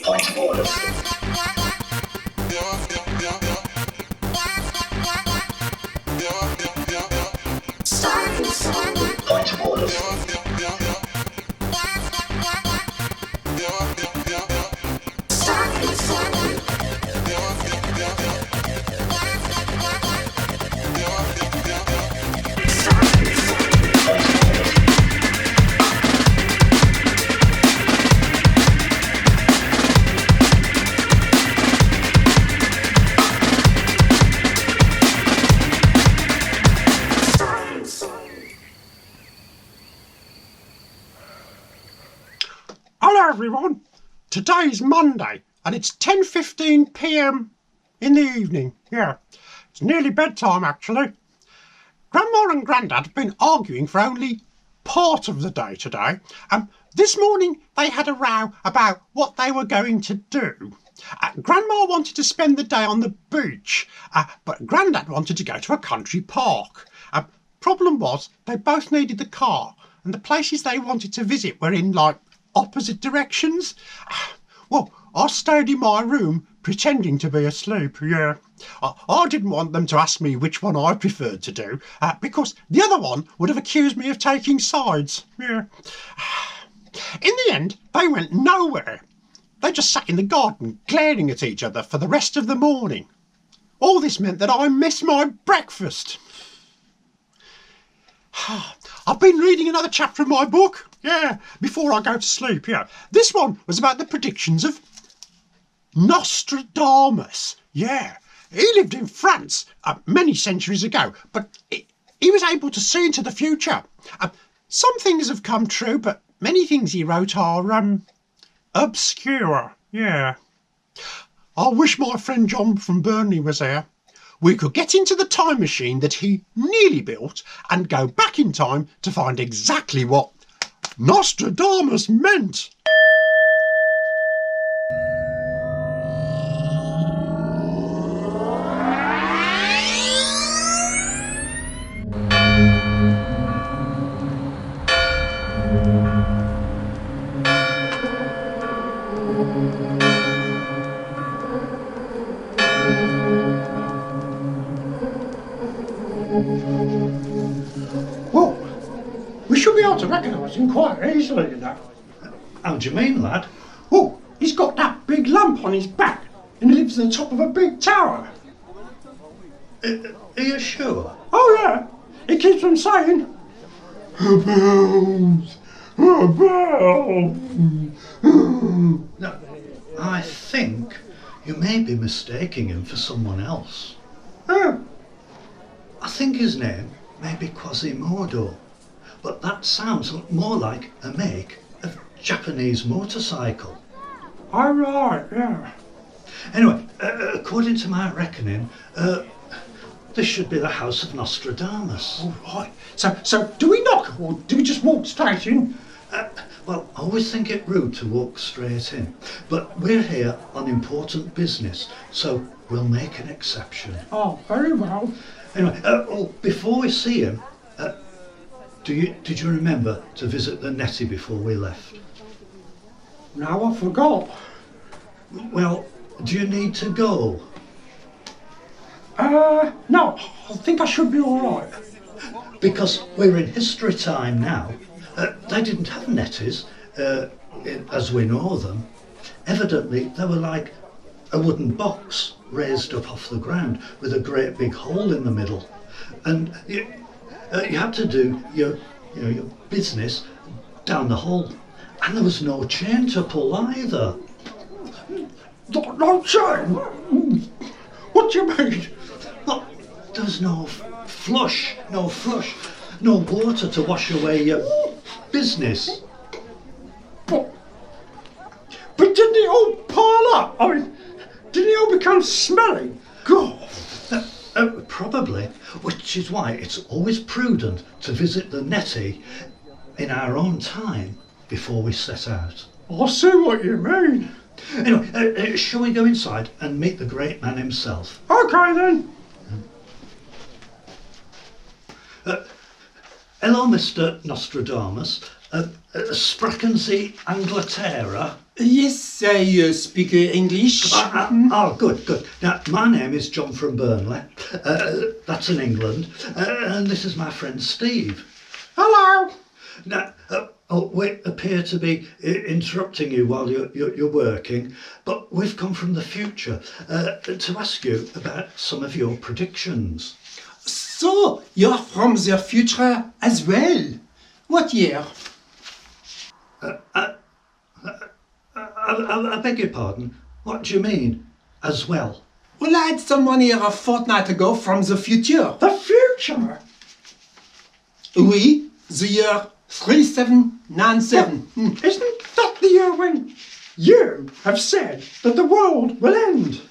Point of order. Point of order. Hello everyone, today's Monday and it's 10:15 p.m. in the evening. Yeah, it's nearly bedtime actually. Grandma and Grandad have been arguing for only part of the day today. This morning they had a row about what they were going to do. Grandma wanted to spend the day on the beach, but Grandad wanted to go to a country park. Problem was they both needed the car and the places they wanted to visit were in opposite directions. Well, I stayed in my room pretending to be asleep, yeah. I didn't want them to ask me which one I preferred to do, because the other one would have accused me of taking sides, yeah. In the end, they went nowhere. They just sat in the garden glaring at each other for the rest of the morning. All this meant that I missed my breakfast. I've been reading another chapter of my book, yeah, before I go to sleep, yeah. This one was about the predictions of Nostradamus, yeah. He lived in France many centuries ago, but he was able to see into the future. Some things have come true, but many things he wrote are obscure, yeah. I wish my friend John from Burnley was here. We could get into the time machine that he nearly built and go back in time to find exactly what Nostradamus meant. Well, we should be able to recognise him quite easily, you know. How do you mean, lad? Oh, he's got that big lump on his back and he lives at the top of a big tower. Are you sure? Oh yeah, he keeps on saying, "Bells, bells." No, I think you may be mistaking him for someone else. Oh, I think his name may be Quasimodo, but that sounds more like a make of Japanese motorcycle. all right, yeah. Anyway, according to my reckoning, this should be the house of Nostradamus. All right. So do we knock or do we just walk straight in? Well, I always think it rude to walk straight in, but we're here on important business, so we'll make an exception. Oh, very well. Anyway, before we see him, did you remember to visit the Nettie before we left? Now I forgot. Well, do you need to go? No, I think I should be all right. Because we're in history time now. They didn't have Netties, as we know them. Evidently, they were like a wooden box raised up off the ground with a great big hole in the middle. And you had to do your business down the hole. And there was no chain to pull either. No chain? What do you mean? Well, there was no flush, no water to wash away your business. But didn't it all pile up? I mean, didn't it all become smelly? God. Probably, which is why it's always prudent to visit the Nettie in our own time before we set out. I see what you mean. Anyway, shall we go inside and meet the great man himself? Okay then. Hello, Mr. Nostradamus. Spraken Sie Anglaterra? Yes, I speak English. Oh, good. Now, my name is John from Burnley. That's in England. And this is my friend Steve. Hello. Now, we appear to be interrupting you while you're working, but we've come from the future to ask you about some of your predictions. So, you're from the future as well. What year? I beg your pardon. What do you mean, as well? Well, I had someone here a fortnight ago from the future. The future? Oui, the year 3797. Isn't that the year when you have said that the world will end?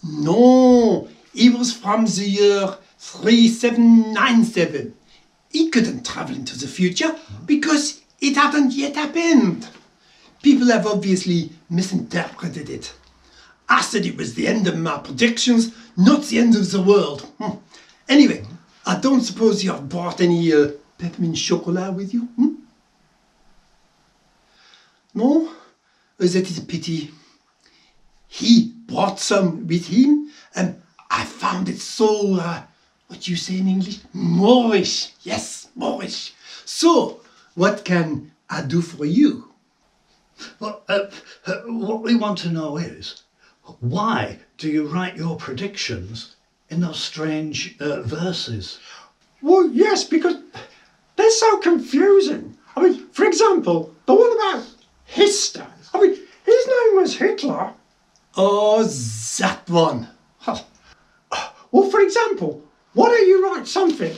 No, he was from the year 3797. He couldn't travel into the future because it hadn't yet happened. People have obviously misinterpreted it. I said it was the end of my predictions, not the end of the world. Anyway, I don't suppose you have brought any peppermint chocolat with you? No? That is a pity. He brought some with him, and I found it so, what do you say in English? Moorish. Yes, Moorish. So, what can I do for you? Well, what we want to know is, why do you write your predictions in those strange verses? Well, yes, because they're so confusing. I mean, for example, the one about Hister. I mean, his name was Hitler. Oh, that one. Well, for example, why don't you write something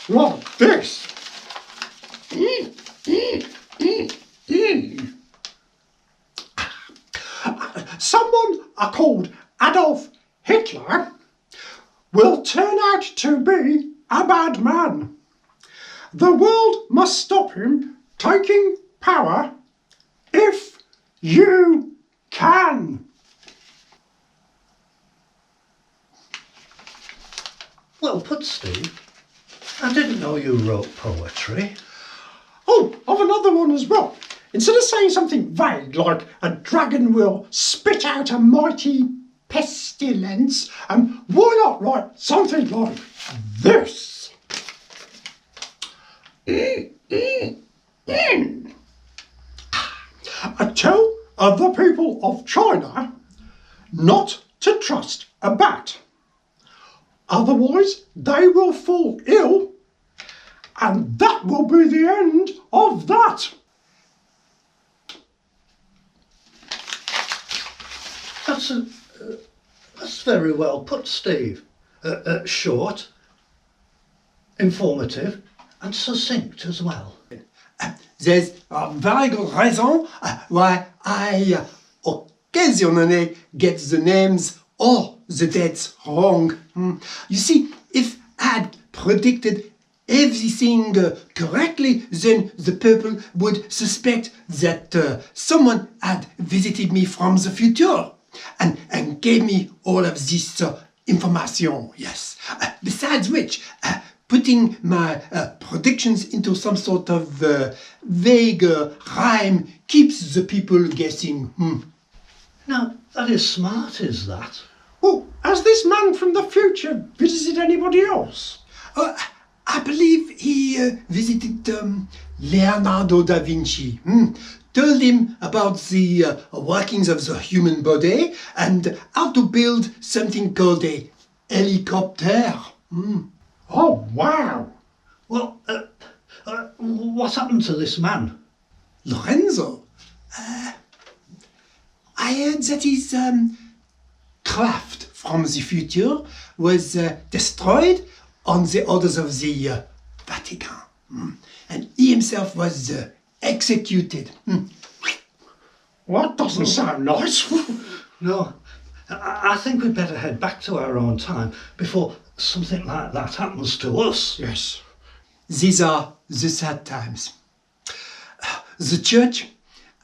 like this? Someone called Adolf Hitler will turn out to be a bad man. The world must stop him taking power if you can. Well put, Steve. I didn't know you wrote poetry. Oh, I've another one as well. Instead of saying something vague like a dragon will spit out a mighty pestilence, why not write something like this? Tell the people of China not to trust a bat. Otherwise, they will fall ill, and that will be the end of that. That's very well put, Steve. Short, informative, and succinct as well. There's a very good reason why I occasionally get the names or the dates wrong. You see, if I'd predicted everything correctly, then the people would suspect that someone had visited me from the future and gave me all of this information, yes. Besides which, putting my predictions into some sort of vague rhyme keeps the people guessing. Now, that is smart, is that? Well, has this man from the future visited anybody else? I believe he visited Leonardo da Vinci. Told him about the workings of the human body and how to build something called a helicopter. Oh, wow. Well, what happened to this man? Lorenzo? I heard that his craft from the future was destroyed on the orders of the Vatican. And he himself was executed. Well, that doesn't sound nice. No, I think we'd better head back to our own time before something like that happens to us. Yes. These are the sad times. The church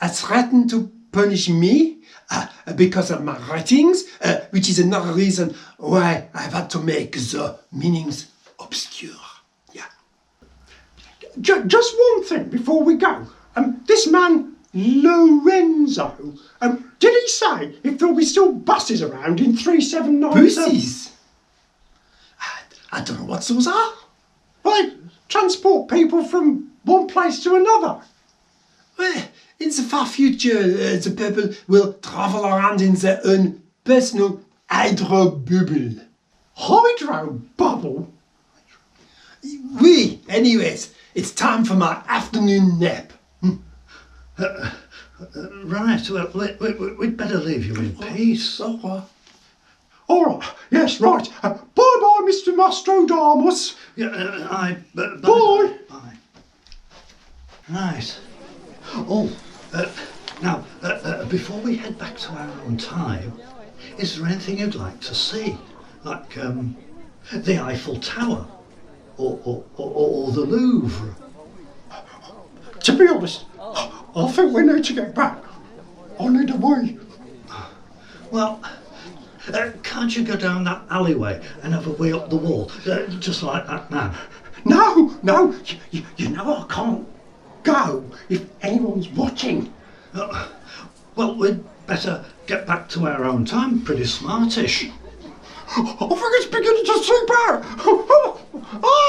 has threatened to punish me because of my writings, which is another reason why I've had to make the meanings obscure. Yeah. Just one thing before we go. This man Lorenzo. Did he say if there'll be still buses around in 3797? Buses? I don't know what those are. Well, they transport people from one place to another. Well, in the far future, the people will travel around in their own personal hydro bubble. Hydro bubble? Oui, anyways, it's time for my afternoon nap. Right, well, we'd better leave you in peace. Au revoir. All right, yes, right. Bye-bye, Mr. Nostradamus. Yeah, Bye. Bye. Right. Oh, now, before we head back to our own time, is there anything you'd like to see? Like the Eiffel Tower or the Louvre? To be honest, I think we need to get back. I need a wee. Well, can't you go down that alleyway and have a wee up the wall, just like that man? No, you know I can't go if anyone's watching. Well, we'd better get back to our own time pretty smartish. I think it's beginning to seep out. Oh.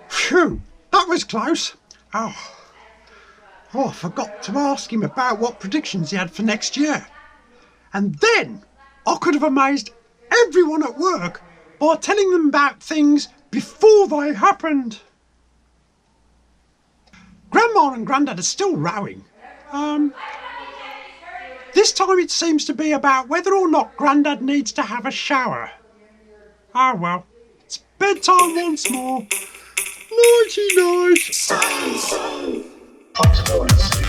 Phew, that was close. Oh, I forgot to ask him about what predictions he had for next year. And then I could have amazed everyone at work by telling them about things before they happened. Grandma and Grandad are still rowing. This time it seems to be about whether or not Grandad needs to have a shower. Oh well, it's bedtime once more. Nighty night. Consequence.